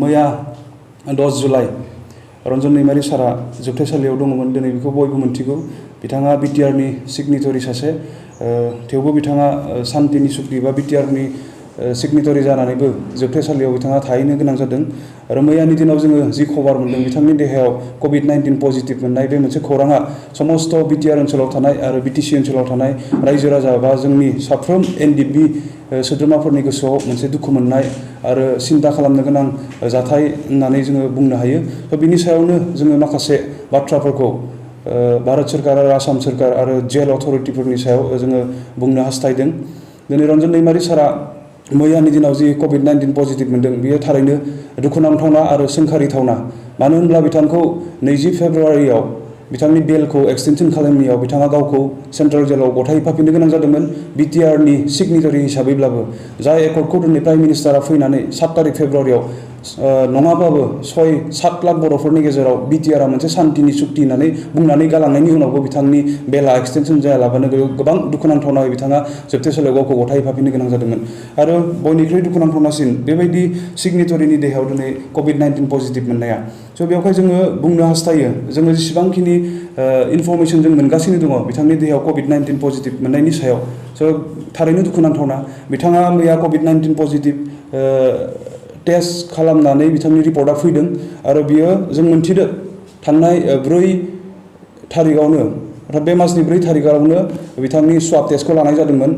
मैया 10 जुलाइ रन्जन दैमारि सारा जोबथेसालियाव दङमोन। दिनै बेखौ बयबो मिन्थिगौ। बिथाङा बिटिआरनि सिगनेटरि सासे, थेवबो बिथाङा शान्तिनि सुक्ति बा बिटिआरनि सिगनेटरि जानानैबो जोबथेसालियाव बिथाङा थाहैनो गोनां जादों। आरो मैयानि दिनाव जोङो जि खबर मोन्दों बिथांनि देहायाव COVID-19 पजिटिभ मोननाय, बे मोनसे खौराङा समस्त बिटिआर ओनसोलाव थानाय आरो बिटिसि ओनसोलाव थानाय रायजो राजा बा जोंनि साफ्रोम एनडिएफबि सोद्रोमाफोरनि गोसोआव मोनसे दुखु मोननाय आरो सिन्ता खालामनो गोनां जाथाय होननानै जोङो बुंनो हायो। बिनि सायावनो जोङो माखासे बाथ्राफोरखौ भारत सोरखार आरो आसाम सोरखार आरो जेल अथरिटिफोरनि सायाव जोङो बुंनो हास्थायदों। दिनै रन्जन दैमारि सारा मैयानि दिनाव जि COVID-19 पजिटिभ मोनदों, बियो थारैनो दुखुनांथावना आरो सोंखारिथावना। मानो होनब्ला बिथांखौ 20 फेब्रुवारियाव बिथांनि बेलखौ एक्सटेनसन खालामनायाव बिथाङा गावखौ सेन्ट्रेल जेलाव गथायफाफिननो गोनां जादोंमोन बिटिआरनि सिगनेटरि हिसाबैब्लाबो। जाय एकर्डखौ दिनै प्राइम मिनिस्टारा फैनानै 7 तारिख फेब्रुवारियाव नङाब्लाबो 6-7 लाख बर'फोरनि गेजेराव बिटिआरआ मोनसे शान्तिनि सुक्ति होननानै बुंनानै गालांनायनि उनावबो बिथांनि बेला एक्सटेनसन जायालाबानो गोबां दुखुनांथावनायै बिथाङा जोबथेसालियाव गावखौ गथायफाफिननो गोनां जादोंमोन। आरो बयनिख्रुइ दुखुनांथावनासिन बेबायदि सिगनेटरिनि देहायाव दिनै COVID-19 पजिटिभ मोननाया। बेवहाय जोङो बुंनो हास्थायो, जोङो जेसेबांखिनि इनफरमेसन जों मोनगासिनो दङ बिथांनि देहायाव COVID-19 पजिटिभ मोननायनि सायाव, थारैनो दुखुनांथावना। बिथाङा मैया COVID-19 पजिटिभ टेस्ट खालामनानै बिथांनि रिपर्टआ फैदों आरो बियो जों मोनथिदों थांनाय 4 तारिखआवनो, अर्थात बे मासनि 4 तारिखआवनो बिथांनि स्वाब टेस्टखौ लानाय जादोंमोन।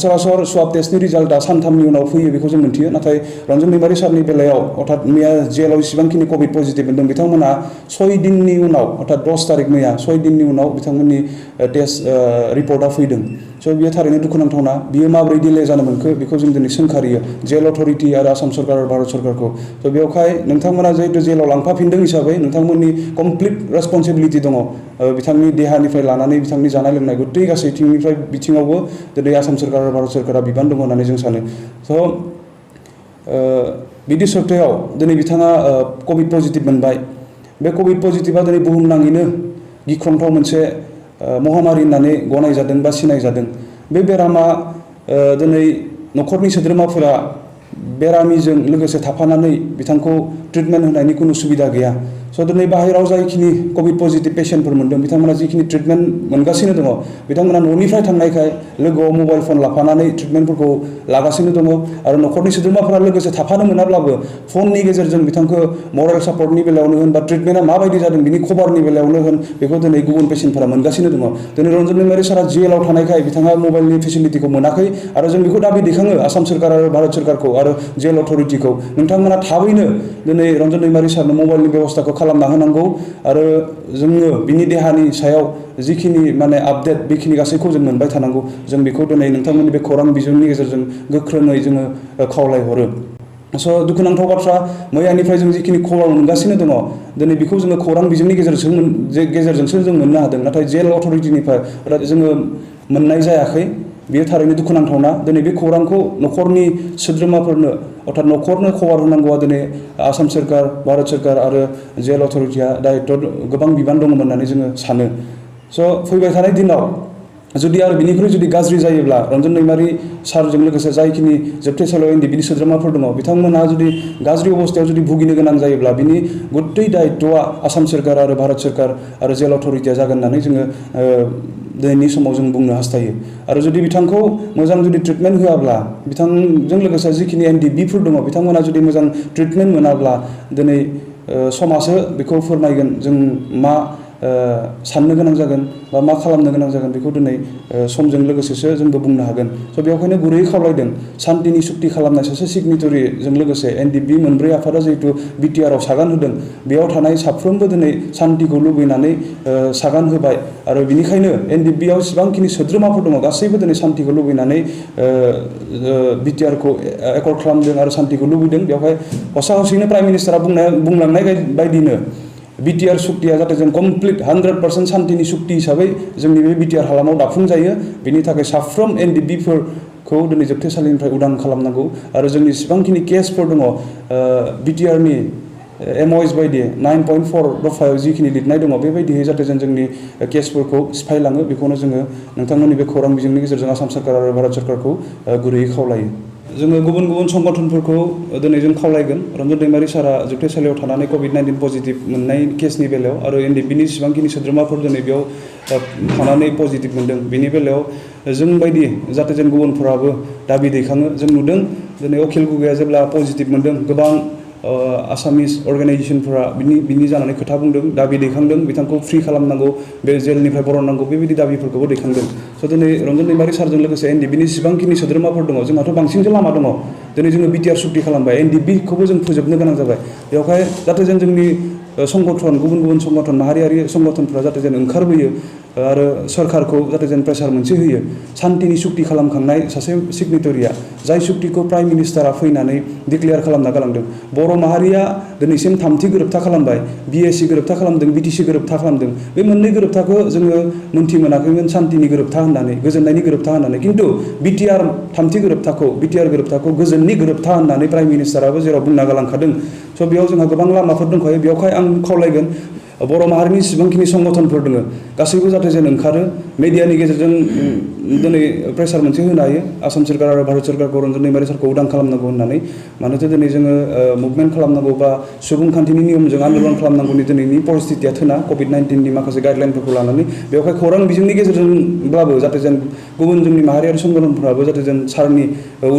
सरासर स्वाब टेस्टनि रिजाल्टआ सानथामनि उनाव फैयो बेखौ जों मिन्थियो। नाथाय रन्जन दैमारि सारनि बेलायाव, अर्थात मैया जेलाव जेसेबांखिनि COVID पजिटिभ मोनदों बिथांमोना 6 दिननि उनाव, अर्थात 10 तारिख मैया 6 दिननि उनाव बिथांमोननि टेस्ट रिपर्टआ फैदों। बियो थारैनो दुखुनांथावना। बियो माबोरै डिले जानो मोनखो बेखौ जों दिनै सोंखारियो जेल अथरिटि आरो आसाम सरकार आरो भारत सरकारखौ। बेवहाय नोंथांमोना जिहेतु जेलाव लांफाफिनदों हिसाबै नोंथांमोननि कमप्लिट रेसपन्सिबिलिटि दङ। बिथांनि देहानिफ्राय लानानै बिथांनि जानाय लोंनाय गथै गासैथिंनिफ्राय बिथिङावबो दिनै आसाम सरकार आरो भारत सरकारा बिबान दङ होननानै जों सानो। बिदि सप्तायाव दिनै बिथाङा COVID पजिटिभ मोनबाय। बे COVID पजिटिभा दिनै बुहुमनाङैनो गिख्रंथाव मोनसे महामारि होननानै गनायजादों बा सिनायजादों। बे बेरामा दिनै न'खरनि सोद्रोमाफोरा बेरामिजों लोगोसे थाफानानै बिथांखौ ट्रिटमेन्ट होनायनि कुनु सुबिदा गैया। दिनै बाहेरायाव जायखिनि COVID पजिटिभ पेसेन्टफोर मोनदों बिथांमोना जिखिनि ट्रिटमेन्ट मोनगासिनो दङ, बिथांमोना न'निफ्राय थांनायखाय लोगोआव मबाइल फन लाफानानै ट्रिटमेन्टफोरखौ लागासिनो दङ। आरो न'खरनि सोद्रोमाफोरा लोगोसे थाफानो मोनाब्लाबो फननि गेजेरजों बिथांखौ मरेल सापर्टनि बेलायावनो होन बा ट्रिटमेन्टआ माबायदि जादों बिनि खबरनि बेलायावनो होन, बेखौ दिनै गुबुन पेसेन्टफोरा मोनगासिनो दङ। दिनै रन्जन दैमारि सारा जेलाव थानायखाय बिथाङा मबाइलनि फेसिलिटिखौ मोनाखै आरो जों बेखौ दाबि दैखाङो आसाम सोरकार आरो भारत सोरकारखौ आरो जेल अथरिटिखौ। नोंथांमोना थाबैनो दिनै रन्जन दैमारि सारनो मबाइलनि बेबस्थाखौ खालामना होनांगौ आरो जोङो बिनि देहानि सायाव जिखिनि आपडेट बेखिनि गासैखौ जों मोनबाय थानांगौ। जों बेखौ दिनै नोंथांमोननि बे खौरां बिजोंनि गेजेरजों गोख्रोङै जोङो खावलायहरो। दुखुनांथाव बाथ्रा, मैयानिफ्राय जों जिखिनि खबर मोनगासिनो दङ दिनै बेखौ जोङो खौरां बिजोंनि गेजेरजोंसो जों मोननो हादों। नाथाय जेल अथरिटिनिफ्राय जोङो मोननाय जायाखै। बेयो थारैनो दुखुनांथावना। दिनै बे खौरांखौ न'खरनि सोद्रोमाफोरनो, अर्थात न'खरनो खबर होनांगौआ दिनै आसाम सोरकार, भारत सोरकार आरो जेल अथरिटिया दायित्व गोबां बिबान दङमोन होननानै जोङो सानो। फैबाय थानाय दिनाव जुदि आरो बिनिख्रुइ जुदि गाज्रि जायोब्ला रन्जन दैमारि सारजों लोगोसे जायखिनि जोबथेसालियाव एनडिएफबि सोद्रोमाफोर दङ बिथांमोनहा जुदि गाज्रि अबस्थायाव जुदि भुगिनो गोनां जायोब्ला बिनि गथै दायित्वआ आसाम सोरकार आरो भारत सोरकार आरो जेल अथरिटिया जागोन होननानै जोङो दिनैनि समाव जों बुंनो हास्थायो। आरो जुदि बिथांखौ मोजां जुदि ट्रिटमेन्ट होआब्ला, बिथांजों लोगोसे जिखिनि एनडिएफबिफोर दङ बिथांमोना जुदि मोजां ट्रिटमेन्ट मोनाब्ला दिनै समाजो बेखौ फोरमायगोन जों मा साननो गोनां जागोन बा मा खालामनो गोनां जागोन बेखौ दिनै समजों लोगोसेसो जोंबो बुंनो हागोन। बेवहायनो गुरैयै खावलायदों शान्तिनि सुक्ति खालामनाय सासे सिगनेटरिजों लोगोसे एनडिएफबि मोनब्रै आफादा जिहेतु बिटिआरआव सागान होदों, बेयाव थानाय साफ्रोमबो दिनै शान्तिखौ लुबैनानै सागान होबाय आरो बिनिखायनो एनडिएफबिआव जेसेबांखिनि सोद्रोमाफोर दङ गासैबो दिनै शान्तिखौ लुबैनानै बिटिआरखौ एकर्ड खालामदों आरो शान्तिखौ लुबैदों। बेवहाय हसा हसिनो प्राइम मिनिस्टारा बुंलांनाय बायदिनो बिटिआर सुक्तिया जाहाथे जों कमप्लिट 100% शान्तिनि सुक्ति हिसाबै जोंनि बे बिटिआर हालामाव दाफुंजायो, बिनि थाखाय साफ्रोम एनडिएफबिफोरखौ दिनै जोबथेसालिनिफ्राय उदां खालामनांगौ। आरो जोंनि जेसेबांखिनि केसफोर दङ बिटिआरनि एमअएस बायदि 9.4 दफायाव जिखिनि लिरनाय दङ बेबायदियै जाहाथे जोंनि केसफोरखौ सिफायलाङो, बेखौनो जोङो नोंथांमोननि बे खौरां बिजोंनि गेजेरजों आसाम सोरकार आरो भारत सोरकारखौ गुरैयै खावलायो। जोङो गुबुन गुबुन संगठनफोरखौ दिनै जों खावलायगोन रन्जन दैमारि सारा जोबथेसालियाव थानानै COVID-19 पजिटिभ मोननाय केसनि बेलायाव आरो एनडिएफबिनि जेसेबांखिनि सोद्रोमाफोर दिनै बेयाव थानानै पजिटिभ मोनदों बेनि बेलायाव जों बायदि जाहाथे जों गुबुनफोराबो दाबि दैखाङो जों नुदों दिनै अखिल गगैया जेब्ला पजिटिभ मोनदों गोबां आसामिस अर्गानाइजेसनफोरा बिनि जानानै खोथा बुंदों दाबि दैखांदों बिथांखौ फ्रि खालामनांगौ बे जेलनिफ्राय बरननांगौ बेबायदि दाबिफोरखौबो दैखांदों स' दिनै रन्जन दैमारि सारजों लोगोसे एनडिएफबिनि जेसेबांखिनि सोद्रोमाफोर दङ जोंहाथ' बांसिनसो लामा दङ दिनै जोङो बिटिआर सुक्ति खालामबाय एनडिएफबिखौबो जों फोजोबनो गोनां जाबाय बेवहाय जाहाथे जोंनि संगठन गुबुन गुबुन संगठन माहारियारि संगठनफोरा जाहाथे जेन ओंखारबोयो आरो सरकारखौ जाहाथे जेन प्रेसार मोनसे होयो सान्तिनि सुक्ति खालामखांनाय सासे सिगनेटरिया जाय सुक्तिखौ प्राइम मिनिस्टारा फैनानै डिक्लेयार खालामना गालांदों बर' माहारिया दिनैसिम 3थि गोरोबथा खालामबाय बिएसि गोरोबथा खालामदों बिटिसि गोरोबथा खालामदों बे मोननै गोरोबथाखौ जोङो मोनथि मोनाखैमोन सान्तिनि गोरोबथा होननानै गोजोननायनि गोरोबथा होननानै खिन्थु बिटिआर 3थि गोरोबथाखौ बिटिआर गोरोबथाखौ गोजोननि गोरोबथा होननानै प्राइम मिनिस्टाराबो जेराव बुंना गालांखादों स' बेयाव जोंहा गोबां लामाफोर दंखायो बेवहाय आं खावलायगोन बर' माहारिनि जेसेबांखिनि संगठनफोर दङ गासैबो जाहाथे जेन ओंखारो मिडियानि गेजेरजों दिनै प्रेसार मोनसे होनो हायो आसाम सोरकार आरो भारत सोरकारखौ रन्जन दैमारि सारखौ उदां खालामनांगौ होननानै मानोथो दिनै जोङो मुभमेन्ट खालामनांगौ बा सुबुंखान्थिनि नियमजों आन्दलन खालामनांगौनि दिनैनि परिस्थितिया थोना COVID-19नि माखासे गाइडलाइनफोरखौ लानानै बेवहाय खौरां बिजोंनि गेजेरजोंब्लाबो जाहाथे जेन गुबुन जोंनि माहारियारि संगठनफोराबो जाहाथे जेन सारनि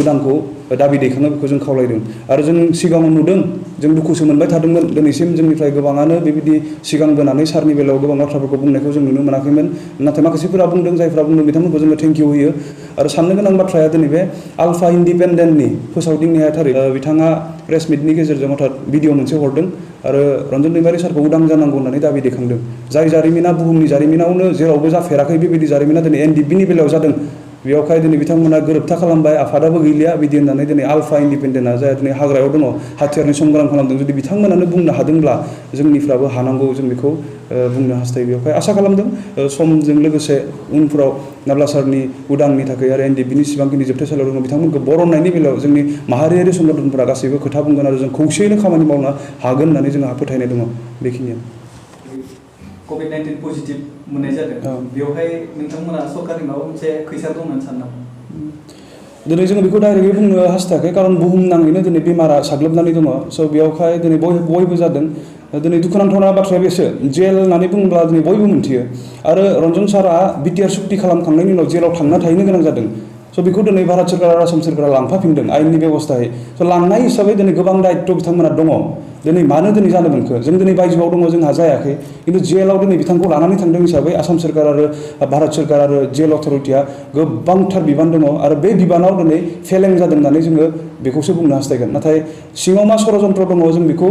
उदांखौ दाबि दैखाङो बेखौ जों खावलायदों आरो जों सिगाङाव नुदों जों दुखुसो मोनबाय थादोंमोन दिनैसिम जोंनिफ्राय गोबाङानो बेबायदि सिगांबोनानै सारनि बेलायाव गोबां बाथ्राफोरखौ बुंनायखौ जों नुनो मोनाखैमोन नाथाय माखासेफोरा बुंदों जायफ्रा बुंदों बिथांमोनखौ जोङो थेंक इउ होयो आरो साननो गोनां बाथ्राया दिनै बे आल्फा इन्डिपेन्डेन्टनि फोसावदिं नेहाथारि बिथाङा प्रेस मिटनि गेजेरजों अर्थात भिडिअ मोनसे हरदों आरो रन्जन दैमारि सारखौ उदां जानांगौ होननानै दाबि दैखांदों जाय जारिमिना बुहुमनि जारिमिनावनो जेरावबो जाफेराखै बेबायदि जारिमिना दिनै एनडिएफबिनि बेलायाव जादों बेयावहाय दिनै बिथांमोना गोरोबथा खालामबाय आफादाबो गैलिया बिदि होननानै दिनै आल्फा इन्डिपेन्डेन्टआ जाय दिनै हाग्रायाव दङ हाथियारनि संग्राम खालामदों जुदि बिथांमोनानो बुंनो हादोंब्ला जोंनिफ्राबो हानांगौ जों बेखौ बुंनो हास्थायो बेवहाय आसा खालामदों समजों लोगोसे उनफ्राव नाब्ला सारनि उदांनि थाखाय आरो एनडिएफबिनि जेसेबांखिनि जोबथेसालियाव दङ बिथांमोनखौ बरननायनि बेलायाव जोंनि माहारियारि संगठनफोरा गासैबो खोथा बुंगोन आरो जों खौसेयैनो खामानि मावनो हागोन होननानै जोंहा फोथायनाय दङ बेखिनियानो COVID-19 पजिटिभ मोननाय जादों बेवहाय नोंथांमोना सरकारनि माबा मोनसे खैसार दं होननानै सानो नामा दिनै जोङो बेखौ डाइरेक्टलि बुंनो हास्थायाखै खारन बुहुमनाङैनो दिनै बेमारा साग्लोबनानै दङ स' बेयावहाय दिनै बयबो जादों दिनै दुखुनांथावना बाथ्राया बेसो जेल होननानै बुङोब्ला दिनै बयबो मिन्थियो आरो रन्जन सारा बिटिआर सुक्ति खालामखांनायनि उनाव जेलाव थांना थाहैनो गोनां जादों स' बेखौ दिनै भारत सोरकार आरो आसाम सोरकारा लांफाफिनदों आयेननि बेबस्थायै स' लांनाय हिसाबै दिनै गोबां दायित्व बिथांमोना दङ दिनै मानो दिनै जानो मोनखो जों दिनै बायजोआव दङ जोंहा जायाखै खिन्थु जेलाव दिनै बिथांखौ लानानै थांदों हिसाबै आसाम सोरकार आरो भारत सोरकार आरो जेल अथरिटिया गोबांथार बिबान दङ आरो बे बिबानाव दिनै फेलें जादों होननानै जोङो बेखौसो बुंनो हास्थायगोन नाथाय सिङाव मा षड़यन्त्र दङ जों बेखौ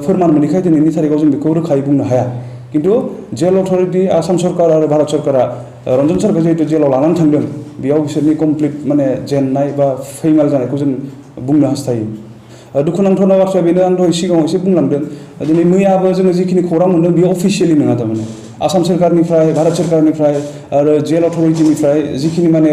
फोरमान मोनैखाय दिनैनि थारिखआव जों बेखौ रोखायै बुंनो हाया खिन्थु जेल अथरिटि आसाम सरकार आरो भारत सरकारा रन्जन सारखौ जिहेतु जेलाव लानानै थांदों बेयाव बिसोरनि कमप्लिट माने जेननाय बा फैमाल जानायखौ जों बुंनो हास्थायो दुखुनांथावना बाथ्राया बेनो आं दहाय सिगाङाव एसे बुंलांदों दिनै मैयाबो जोङो जिखिनि खौरां मोनदों बेयो अफिसियेलि नङा थारमाने आसाम सोरकारनिफ्राय भारत सोरकारनिफ्राय आरो जेल अथरिटिनिफ्राय जिखिनि माने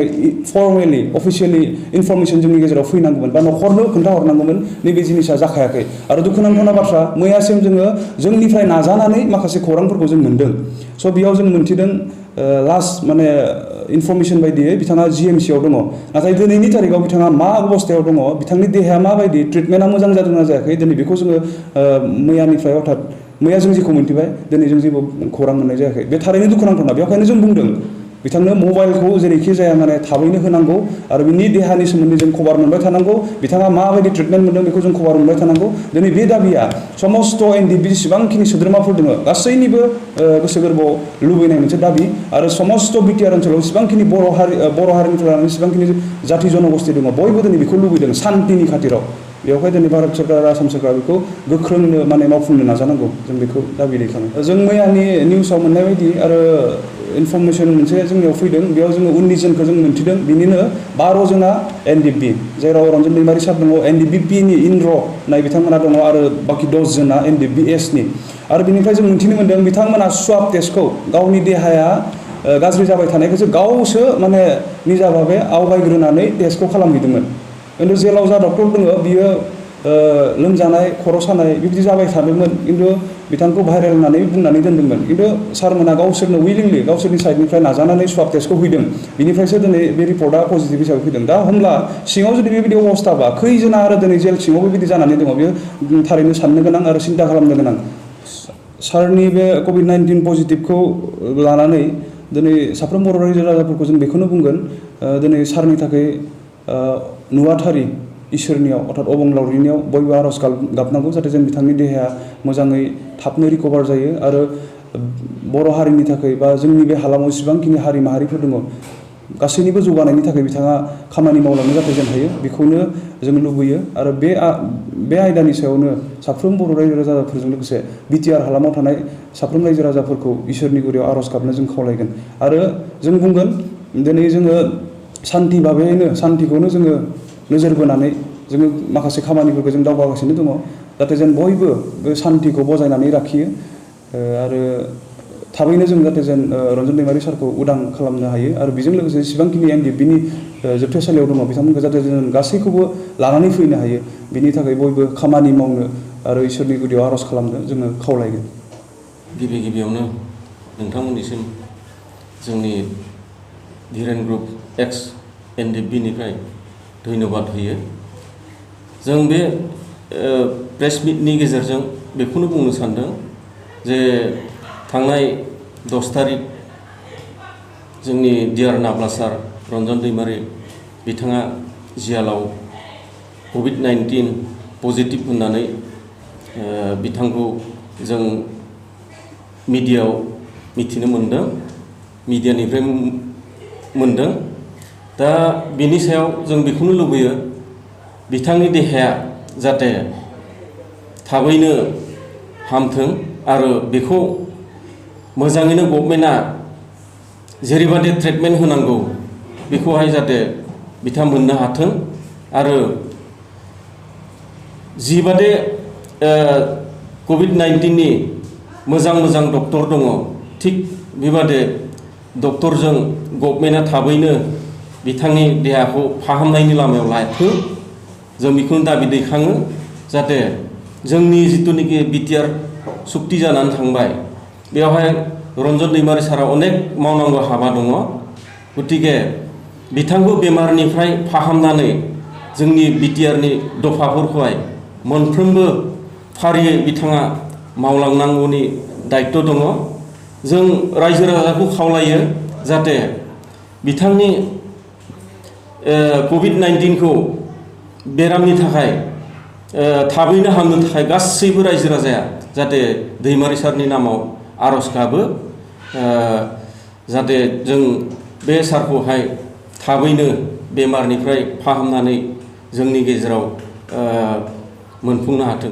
फर्मेलि अफिसियेलि इनफरमेसन जोंनि गेजेराव फैनांगौमोन बा न'खरनो खोन्थाहरनांगौमोन नैबे जिनिसा जाखायाखै आरो दुखुनांथावना बाथ्रा मैयासिम जोङो जोंनिफ्राय नाजानानै माखासे खौरांफोरखौ जों मोनदों स' बेयाव जों मोन्थिदों लास्ट माने इनफरमेसन बायदियै बिथाङा जिएमसिआव दङ नाथाय दिनैनि तारिखाव बिथाङा मा अबस्थायाव दङ बिथांनि देहाया माबायदि ट्रिटमेन्टआ मोजां जादोंना जायाखै दिनै बेखौ जोङो मैयानिफ्राय अर्थात मैया जों जेखौ मोन्थिबाय दिनै जों जेबो खौरां मोननाय जायाखै बे थारैनो दुखुनांथावना बेखायनो जों बुंदों बिथांनो मबाइलखौ जेरैखि जाया माने थाबैनो होनांगौ आरो बिनि देहानि सोमोन्दै जों खबर मोनबाय थानांगौ बिथाङा माबायदि ट्रिटमेन्ट मोनदों बेखौ जों खबर मोनबाय थानांगौ दिनै बे दाबिया समस्त एनडिएफबि जेसेबांखिनि सोद्रोमाफोर दङ गासैनिबो गोसो गोरबोआव लुबैनाय मोनसे दाबि आरो समस्त बिटिआर ओनसोलाव जेसेबांखिनि बर' हारिनिफ्राय लानानै जेसेबांखिनि जाथि जनगोष्ठी दङ बयबो दिनै बेखौ लुबैदों सान्तिनि खाथिराव बेवहाय दिनै भारत सोरकार आरो आसाम सोरकार बेखौ गोख्रोंनो माने मावफुंनो नाजानांगौ जों बेखौ दाबि दैखाङो जों मैयानि निउसाव मोननाय बायदि आरो इनफरमेसन मोनसे जोंनियाव फैदों बेयाव जोङो 19 जनखौ जों मोन्थिदों बिनिनो 12 जना एनडिएफबि जेराव रन्जन दैमारि सार दङ एनडिएफबिनि इनर नाय बिथांमोना दङ आरो बाखि 10 जना एनडिएफबि एसनि आरो बिनिफ्राय जों मोन्थिनो मोन्दों बिथांमोना स्वाब टेस्टखौ गावनि देहाया गाज्रि जाबाय थानायखौसो गावसो माने निजा भाबे आवगायग्रोनानै टेस्टखौ खालामहैदोंमोन खिन्थु जेलाव जा डक्टर दङ बियो लोमजानाय खर' सानाय बिबायदि जाबाय थादोंमोन खिन्थु बिथांखौ भाइरेल होननानै बुंनानै दोनदोंमोन खिन्थु सारमोना गावसोरनो उइलिंलि गावसोरनि साइडनिफ्राय नाजानानै स्वाब टेस्टखौ हैदों बिनिफ्रायसो दिनै बे रिपर्टआ पजिटिभ हिसाबै फैदों दा होमब्ला सिङाव जुदि बेबायदि अबस्थाबा खैजना आरो दिनै जेल सिङाव बेबायदि जानानै दङ बेयो थारैनो साननो गोनां आरो सिन्था खालामनो गोनां सारनि बे कभिड-19 पजिटिभखौ लानानै दिनै साफ्रोम बर' रायजो राजाफोरखौ जों बेखौनो बुंगोन दिनै सारनि थाखाय नुवाथारि इसोरनियाव अर्थात अबंलावरिनियाव बयबो आर'ज गाबनांगौ जाहाथे जों बिथांनि देहाया मोजाङै थाबनो रिकभार जायो आरो बर' हारिनि थाखाय बा जोंनि बे हालामाव जेसेबांखिनि हारि माहारिफोर दङ गासैनिबो जौगानायनि थाखाय बिथाङा खामानि मावलांनो जाहाथे जों हायो बेखौनो जों लुबैयो आरो बे आयदानि सायावनो साफ्रोम बर' रायजो राजाफोरजों लोगोसे बिटिआर हालामाव थानाय साफ्रोम रायजो राजाफोरखौ इसोरनि गुरियाव आर'ज गाबनो जों खावलायगोन आरो जों बुंगोन दिनै जोङो सान्थि भाबैनो सान्थिखौनो जोङो नोजोर बोनानै जोङो माखासे खामानिफोरखौ जों दावगागासिनो दङ जाहाथे जों बयबो बे सान्थिखौ बजायनानै लाखियो आरो थाबैनो जों जाहाथे जों रन्जन दैमारि सारखौ उदां खालामनो हायो आरो बेजों लोगोसे जेसेबांखिनि एनडिएफबिनि जोबथेसालियाव दङ बिथांमोनखौ जाहाथे जों गासैखौबो लानानै फैनो हायो बिनि थाखाय बयबो खामानि मावनो आरो इसोरनि गुदियाव आर'ज खालामनो जोङो खावलायगोन गिबियावनो नोंथांमोननिसिम जोंनि धीरेन ग्रुप एक्स एनडिएफबिनिफ्राय धन्यबाद होयो जों बे प्रेस मिटनि गेजेरजों बेखौनो बुंनो सानदों जे थांनाय 10 तारिख जोंनि डिआर नाब्ला सार रन्जन दैमारि बिथाङा जियालाव कभिड-19 पजिटिभ होननानै बिथांखौ जों मिडियायाव मिथिनो मोनदों मिडियानिफ्राय मोनदों दा बेनि सायाव जों बेखौनो लुबैयो बिथांनि देहाया जाहाथे थाबैनो हामथों आरो बेखौ मोजाङैनो गभर्नमेन्टआ जेरैबादि ट्रिटमेन्ट होनांगौ बेखौहाय जाहाथे बिथाङा मोननो हाथों आरो जिबादि कभिड-19नि मोजां डक्टर दङ थिग बेबादि डक्टरजों गभर्नमेन्टआ थाबैनो बिथांनि देहाखौ फाहामनायनि लामायाव लाथों जों बेखौनो दाबि दैखाङो जाहाथे जोंनि जिथुनिखि बिटिआर सुक्ति जानानै थांबाय बेवहाय रन्जन दैमारि सारा अनेक मावनांगौ हाबा दङ गतिके बिथांखौ बेमारनिफ्राय फाहामनानै जोंनि बिटिआरनि दफाफोरखौहाय मोनफ्रोमबो फारियै बिथाङा मावलांनांगौनि दायित्व दङ जों रायजो राजाखौ खावलायो जाहाथे बिथांनि कभिड-19खौ बेरामनि थाखाय थाबैनो हामनो थाखाय गासैबो रायजो राजाया जाहाथे दैमारि सारनि नामाव आर'ज गाबो जाहाथे जों बे सारखौहाय थाबैनो बेमारनिफ्राय फाहामनानै जोंनि गेजेराव मोनफुंनो हाथों